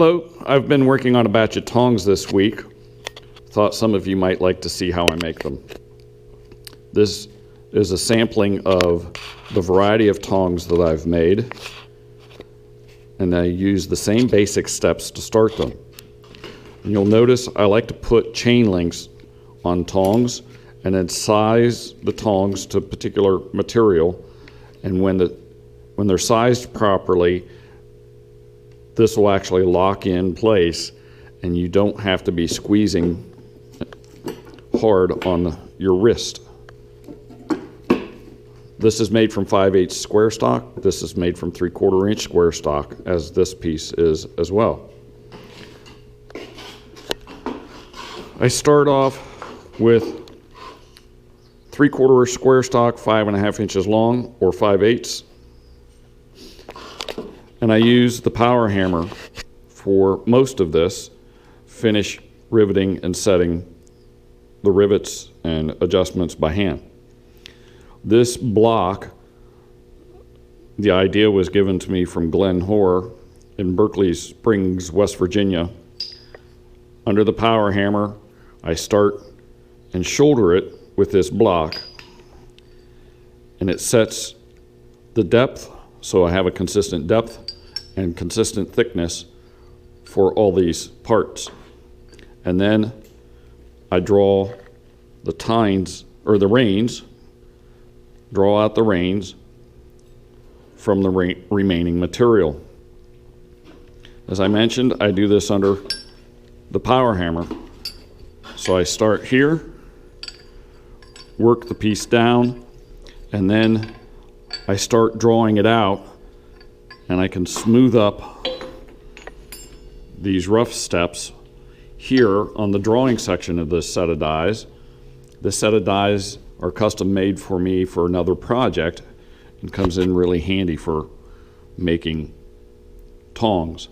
Hello, I've been working on a batch of tongs this week. Thought some of you might like to see how I make them. This is a sampling of the variety of tongs that I've made, and I use the same basic steps to start them. And you'll notice I like to put chain links on tongs and then size the tongs to particular material, and when they're sized properly, this will actually lock in place and you don't have to be squeezing hard on your wrist. This is made from 5/8 square stock. This is made from 3/4 inch square stock, as this piece is as well. I start off with 3/4 square stock, 5.5 inches long, or 5/8. And I use the power hammer for most of this, finish riveting and setting the rivets and adjustments by hand. This block, the idea was given to me from Glenn Hoare in Berkeley Springs, West Virginia. Under the power hammer, I start and shoulder it with this block, and it sets the depth, so I have a consistent depth and consistent thickness for all these parts. And then I draw the tines, or the reins, draw out the reins from the remaining material. As I mentioned, I do this under the power hammer. So I start here, work the piece down, and then I start drawing it out, and I can smooth up these rough steps here on the drawing section of this set of dies. This set of dies are custom made for me for another project and comes in really handy for making tongs.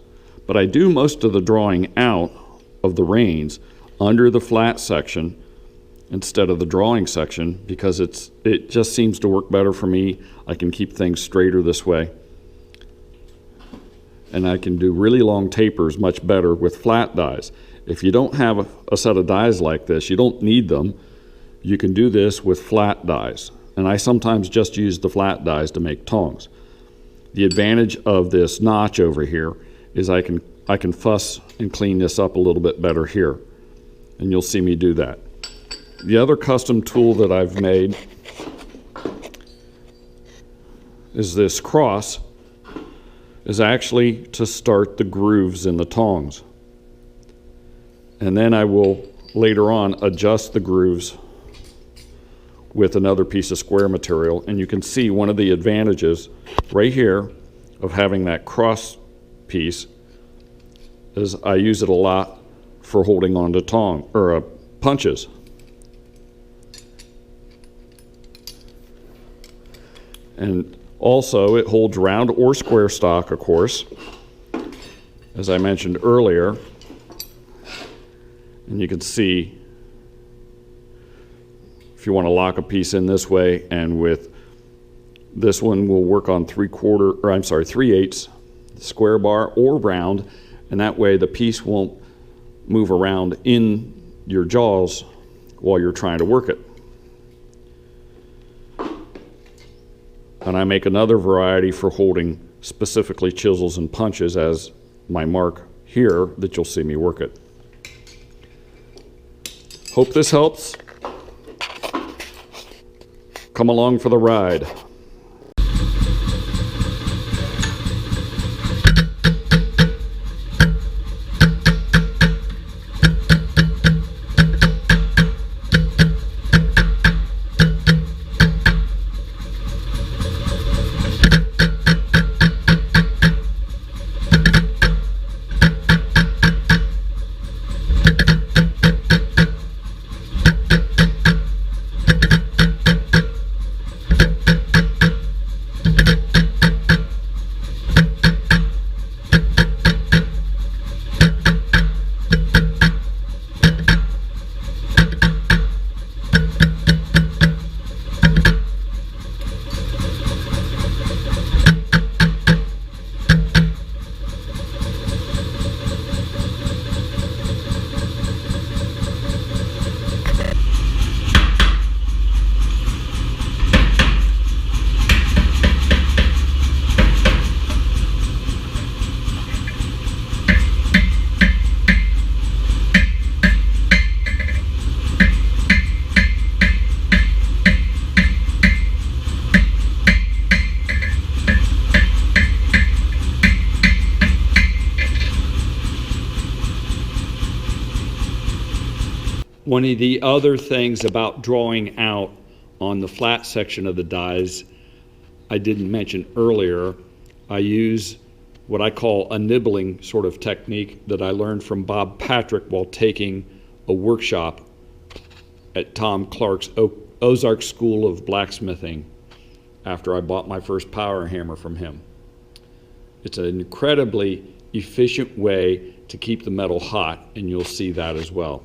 But I do most of the drawing out of the reins under the flat section instead of the drawing section, because it just seems to work better for me. I can keep things straighter this way, and I can do really long tapers much better with flat dies. If you don't have a set of dies like this, you don't need them. You can do this with flat dies, and I sometimes just use the flat dies to make tongs. The advantage of this notch over here is I can fuss and clean this up a little bit better here, and you'll see me do that. The other custom tool that I've made is this cross, is actually to start the grooves in the tongs. And then I will later on adjust the grooves with another piece of square material. And you can see one of the advantages right here of having that cross piece is I use it a lot for holding on to punches. And also it holds round or square stock, of course, as I mentioned earlier. And you can see if you want to lock a piece in this way, and with this one we'll work on 3/8 square bar or round, and that way the piece won't move around in your jaws while you're trying to work it. And I make another variety for holding specifically chisels and punches, as my mark here that you'll see me work it. Hope this helps. Come along for the ride. One of the other things about drawing out on the flat section of the dies I didn't mention earlier, I use what I call a nibbling sort of technique that I learned from Bob Patrick while taking a workshop at Tom Clark's Ozark School of Blacksmithing after I bought my first power hammer from him. It's an incredibly efficient way to keep the metal hot, and you'll see that as well.